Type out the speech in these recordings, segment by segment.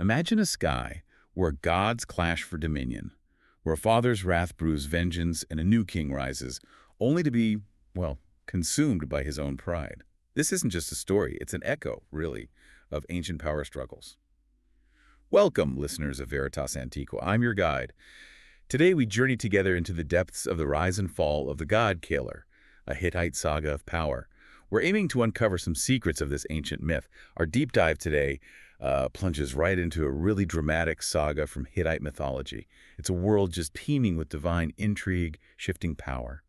Imagine a sky where gods clash for dominion, where a father's wrath brews vengeance and a new king rises, only to be, well, consumed by his own pride. This isn't just a story, it's an echo, really, of ancient power struggles. Welcome, listeners of Veritas Antiqua. I'm your guide. Today we journey together into the depths of the rise and fall of the god KAL, a Hittite saga of power. We're aiming to uncover some secrets of this ancient myth. Our deep dive today plunges right into a really dramatic saga from Hittite mythology. It's a world just teeming with divine intrigue, shifting power.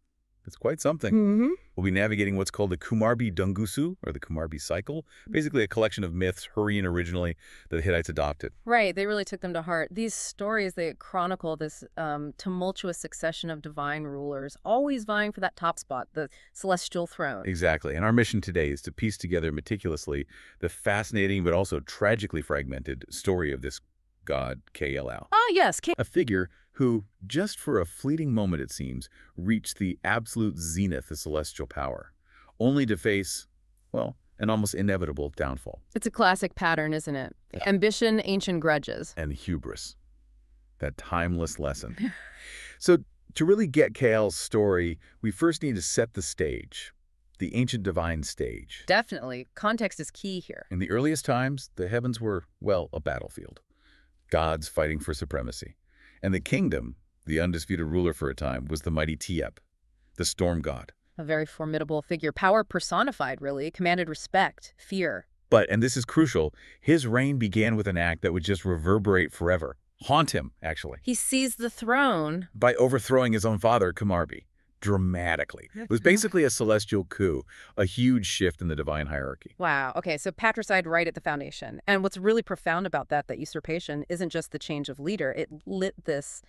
It's quite something. We'll be navigating what's called the Kumarbi Dungusu, or the Kumarbi cycle, basically a collection of myths, Hurrian originally, that the Hittites adopted. Right, they really took them to heart. These stories, they chronicle this tumultuous succession of divine rulers, always vying for that top spot, the celestial throne. Exactly, and our mission today is to piece together meticulously the fascinating but also tragically fragmented story of this god, KAL. Ah, yes, A figure who, just for a fleeting moment it seems, reached the absolute zenith of celestial power, only to face, well, an almost inevitable downfall. It's a classic pattern, isn't it? Yeah. Ambition, ancient grudges. And hubris, that timeless lesson. So to really get KAL's story, we first need to set the stage, the ancient divine stage. Definitely. Context is key here. In the earliest times, the heavens were, well, a battlefield. Gods fighting for supremacy. And the kingdom, the undisputed ruler for a time, was the mighty Tiep, the storm god. A very formidable figure. Power personified, really. Commanded respect, fear. But, and this is crucial, his reign began with an act that would just reverberate forever. Haunt him, actually. He seized the throne By overthrowing his own father, Kumarbi. Dramatically. It was basically a celestial coup, a huge shift in the divine hierarchy. Wow. Okay, so patricide right at the foundation. And what's really profound about that usurpation isn't just the change of leader. It lit this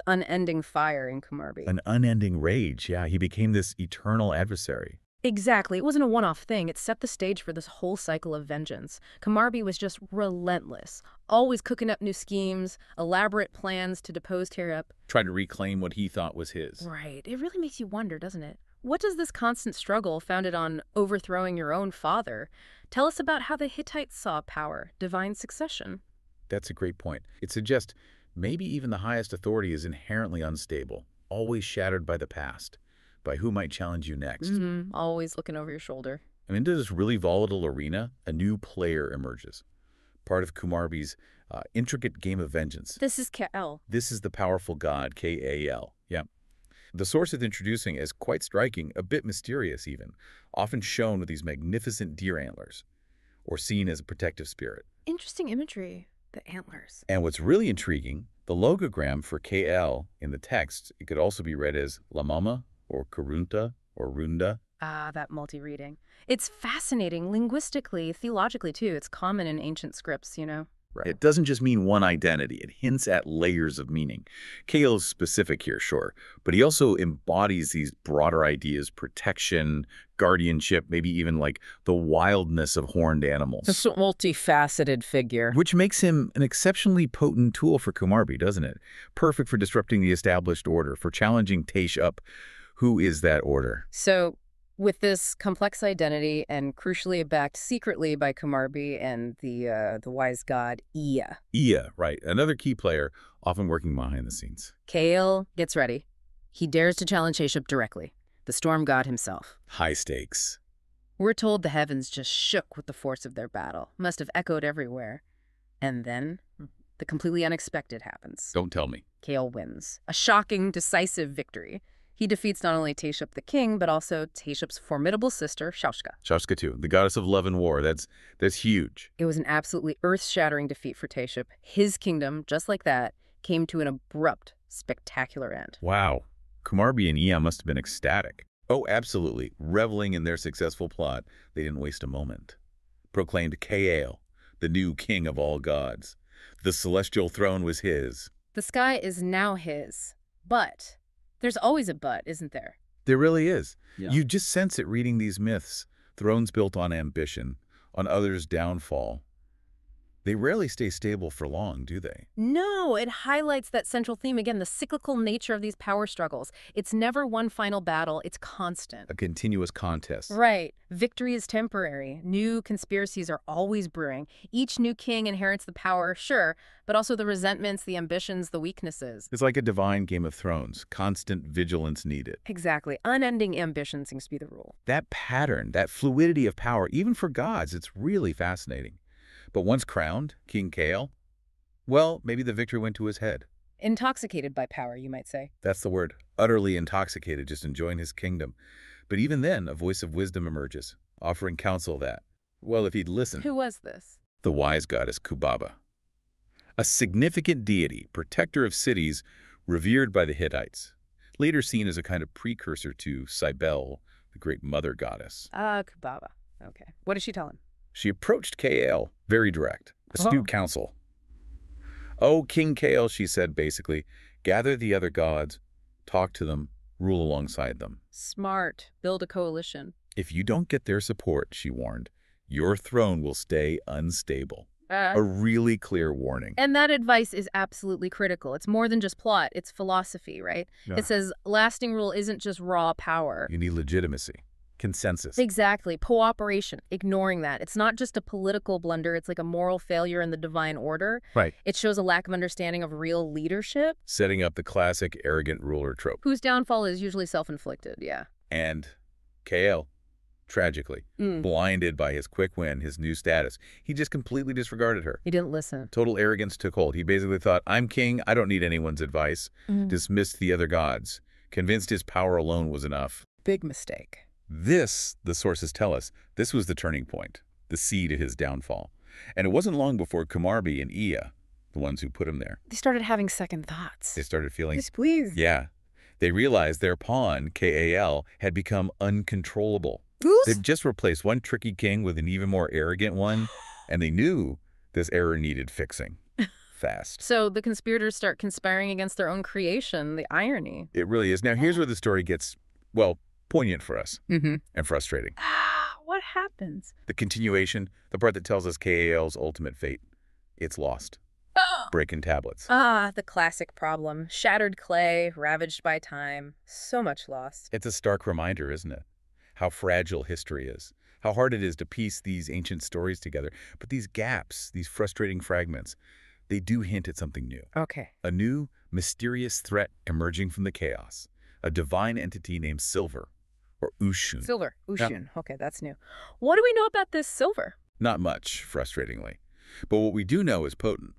unending fire in Kumarbi. An unending rage, yeah. He became this eternal adversary. Exactly. It wasn't a one-off thing. It set the stage for this whole cycle of vengeance. Kumarbi was just relentless, always cooking up new schemes, elaborate plans to depose Tiep. Tried to reclaim what he thought was his. Right. It really makes you wonder, doesn't it? What does this constant struggle founded on overthrowing your own father tell us about how the Hittites saw power, divine succession? That's a great point. It suggests maybe even the highest authority is inherently unstable, always shattered by the past, by who might challenge you next. Always looking over your shoulder. And into this really volatile arena, a new player emerges. Part of Kumarbi's intricate game of vengeance. This is KAL. This is the powerful god, KAL. Yeah. The source it's introducing is quite striking, a bit mysterious even, often shown with these magnificent deer antlers, or seen as a protective spirit. Interesting imagery, the antlers. And what's really intriguing, the logogram for KAL in the text, it could also be read as Lamama, or Karunta, or Runda. Ah, that multi-reading. It's fascinating linguistically, theologically too. It's common in ancient scripts, you know? Right. It doesn't just mean one identity. It hints at layers of meaning. KAL is specific here, sure, but he also embodies these broader ideas, protection, guardianship, maybe even like the wildness of horned animals. It's a multifaceted figure. Which makes him an exceptionally potent tool for Kumarbi, doesn't it? Perfect for disrupting the established order, for challenging Taish up. Who is that order? So, with this complex identity and crucially backed secretly by Kumarbi and the wise god Ea. Ea, right. Another key player, often working behind the scenes. KAL gets ready. He dares to challenge Taish directly, the storm god himself. High stakes. We're told the heavens just shook with the force of their battle. Must have echoed everywhere. And then, the completely unexpected happens. Don't tell me. KAL wins. A shocking, decisive victory. He defeats not only Taish the king, but also Taish's formidable sister, Shaushka. Shaushka too, the goddess of love and war. That's huge. It was an absolutely earth-shattering defeat for Taish. His kingdom, just like that, came to an abrupt, spectacular end. Wow. Kumarbi and Ea must have been ecstatic. Oh, absolutely. Reveling in their successful plot, they didn't waste a moment. Proclaimed KAL, the new king of all gods. The celestial throne was his. The sky is now his, but there's always a but, isn't there? There really is. Yeah. You just sense it reading these myths. Thrones built on ambition, on others' downfall. They rarely stay stable for long, do they? No, it highlights that central theme again, the cyclical nature of these power struggles. It's never one final battle, it's constant. A continuous contest. Right. Victory is temporary. New conspiracies are always brewing. Each new king inherits the power, sure, but also the resentments, the ambitions, the weaknesses. It's like a divine Game of Thrones. Constant vigilance needed. Exactly. Unending ambition seems to be the rule. That pattern, that fluidity of power, even for gods, it's really fascinating. But once crowned, King KAL, well, maybe the victory went to his head. Intoxicated by power, you might say. That's the word. Utterly intoxicated, just enjoying his kingdom. But even then, a voice of wisdom emerges, offering counsel that, well, if he'd listen. Who was this? The wise goddess Kubaba. A significant deity, protector of cities, revered by the Hittites. Later seen as a kind of precursor to Cybele, the great mother goddess. Kubaba. Okay. What did she tell him? She approached KAL, very direct, astute counsel. "Oh, King KAL," she said basically, "gather the other gods, talk to them, rule alongside them. Smart. Build a coalition. If you don't get their support," she warned, "your throne will stay unstable." A really clear warning. And that advice is absolutely critical. It's more than just plot. It's philosophy, right? Yeah. It says lasting rule isn't just raw power. You need legitimacy, consensus. Exactly. Cooperation. Ignoring that. It's not just a political blunder. It's like a moral failure in the divine order. Right. It shows a lack of understanding of real leadership. Setting up the classic arrogant ruler trope. Whose downfall is usually self-inflicted, yeah. And KAL, tragically, blinded by his quick win, his new status, he just completely disregarded her. He didn't listen. Total arrogance took hold. He basically thought, I'm king, I don't need anyone's advice. Dismissed the other gods. Convinced his power alone was enough. Big mistake. This, the sources tell us, this was the turning point, the seed of his downfall. And it wasn't long before Kumarbi and Ea, the ones who put him there, They started having second thoughts. they started feeling, Yes, please. yeah, they realized their pawn, KAL, had become uncontrollable. They'd just replaced one tricky king with an even more arrogant one, and they knew this error needed fixing. Fast. So the conspirators start conspiring against their own creation, the irony. It really is. Now, here's where the story gets, well, poignant for us and frustrating. What happens? The continuation, the part that tells us KAL's ultimate fate. It's lost. Breaking tablets. The classic problem. Shattered clay, ravaged by time. So much lost. It's a stark reminder, isn't it? How fragile history is. How hard it is to piece these ancient stories together. But these gaps, these frustrating fragments, they do hint at something new. Okay. A new, mysterious threat emerging from the chaos. A divine entity named Silver, or Ushun. Silver. Ushun. Okay, that's new. What do we know about this silver? Not much, frustratingly. But what we do know is potent.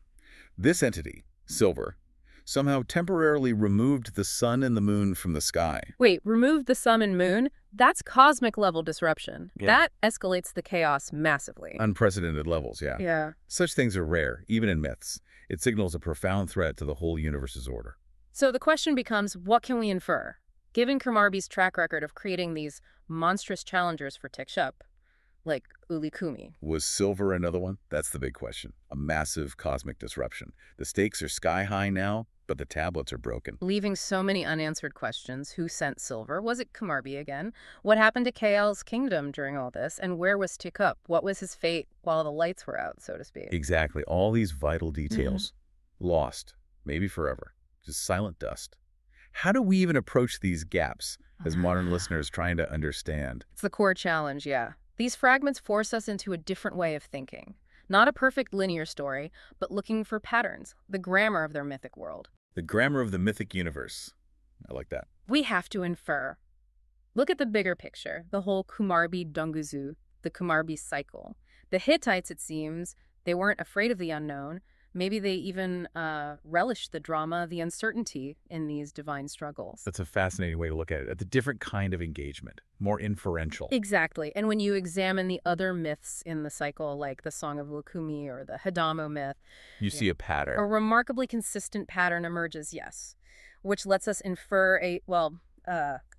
This entity, Silver, somehow temporarily removed the sun and the moon from the sky. Wait, removed the sun and moon? That's cosmic level disruption. Yeah. That escalates the chaos massively. Unprecedented levels, yeah. Yeah. Such things are rare, even in myths. It signals a profound threat to the whole universe's order. So the question becomes, what can we infer? Given Kumarbi's track record of creating these monstrous challengers for Tikshub, like Ulikumi. Was Silver another one? That's the big question. A massive cosmic disruption. The stakes are sky high now, but the tablets are broken. Leaving so many unanswered questions. Who sent Silver? Was it Kumarbi again? What happened to KAL's kingdom during all this? And where was Tikshub? What was his fate while the lights were out, so to speak? Exactly. All these vital details. Lost. Maybe forever. Just silent dust. How do we even approach these gaps as modern listeners trying to understand? It's the core challenge, yeah. These fragments force us into a different way of thinking. Not a perfect linear story, but looking for patterns, the grammar of their mythic world. The grammar of the mythic universe. I like that. We have to infer. Look at the bigger picture, the whole Kumarbi Dunguzu, the Kumarbi cycle. The Hittites, it seems, they weren't afraid of the unknown. Maybe they even relished the drama, the uncertainty in these divine struggles. That's a fascinating way to look at it. It's a different kind of engagement, more inferential. Exactly. And when you examine the other myths in the cycle, like the Song of Lukumi or the Hidamo myth, You see a pattern. a remarkably consistent pattern emerges, yes, which lets us infer a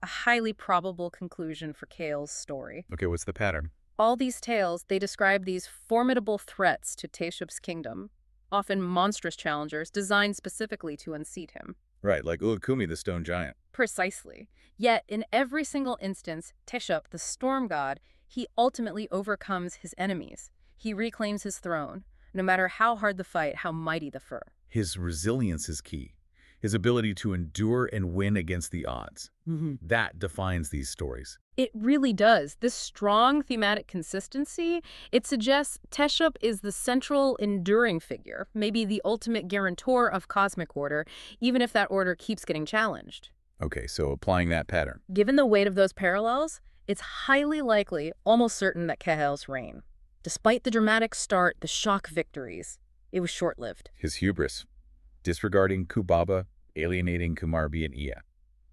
highly probable conclusion for KAL's story. Okay, what's the pattern? All these tales, they describe these formidable threats to Teshub's kingdom, often monstrous challengers designed specifically to unseat him. Right, like Ulukumi, the stone giant. Precisely. Yet, in every single instance, Teshub, the storm god, he ultimately overcomes his enemies. He reclaims his throne. no matter how hard the fight, how mighty the fur. His resilience is key. His ability to endure and win against the odds. That defines these stories. It really does. This strong thematic consistency, it suggests Teshub is the central enduring figure, maybe the ultimate guarantor of cosmic order, even if that order keeps getting challenged. Okay, so applying that pattern. Given the weight of those parallels, it's highly likely, almost certain, that KAL's reign. Despite the dramatic start, the shock victories, it was short-lived. His hubris, disregarding Kubaba, alienating Kumarbi and Ea.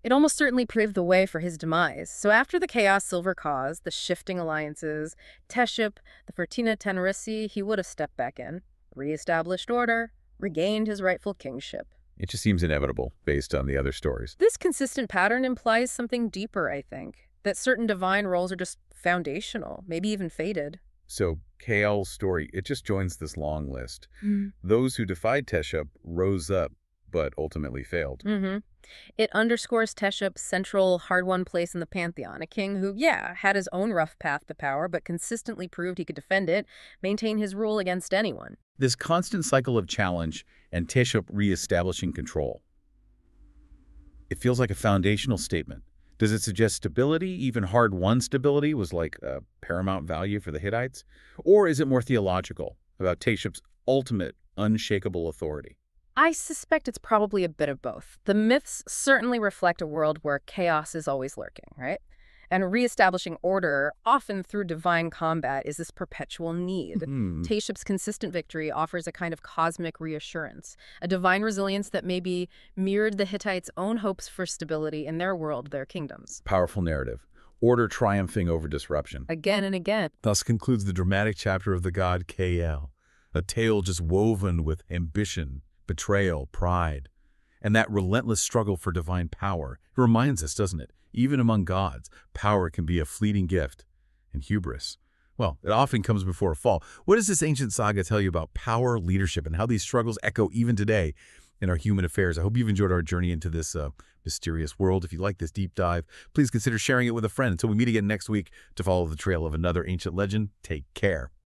It almost certainly paved the way for his demise. So after the Chaos Silver Cause, the shifting alliances, Teshub, the Fertina Tenerisi, he would have stepped back in, reestablished order, regained his rightful kingship. It just seems inevitable based on the other stories. This consistent pattern implies something deeper, I think, that certain divine roles are just foundational, maybe even fated. So KAL's story, it just joins this long list. Those who defied Teshub rose up, but ultimately failed. It underscores Teshub's central, hard-won place in the pantheon, a king who, yeah, had his own rough path to power, but consistently proved he could defend it, maintain his rule against anyone. This constant cycle of challenge and Teshub reestablishing control. It feels like a foundational statement. Does it suggest stability, even hard-won stability, was like a paramount value for the Hittites? Or is it more theological, about Teshub's ultimate, unshakable authority? I suspect it's probably a bit of both. The myths certainly reflect a world where chaos is always lurking, right? And reestablishing order, often through divine combat, is this perpetual need. Teshub's consistent victory offers a kind of cosmic reassurance, a divine resilience that maybe mirrored the Hittites' own hopes for stability in their world, their kingdoms. Powerful narrative. Order triumphing over disruption. Again and again. Thus concludes the dramatic chapter of the god KAL, a tale just woven with ambition, betrayal, pride, and that relentless struggle for divine power. It reminds us, doesn't it? Even among gods, power can be a fleeting gift. And hubris, well, it often comes before a fall. What does this ancient saga tell you about power, leadership, and how these struggles echo even today in our human affairs? I hope you've enjoyed our journey into this mysterious world. If you like this deep dive, please consider sharing it with a friend. Until we meet again next week to follow the trail of another ancient legend, take care.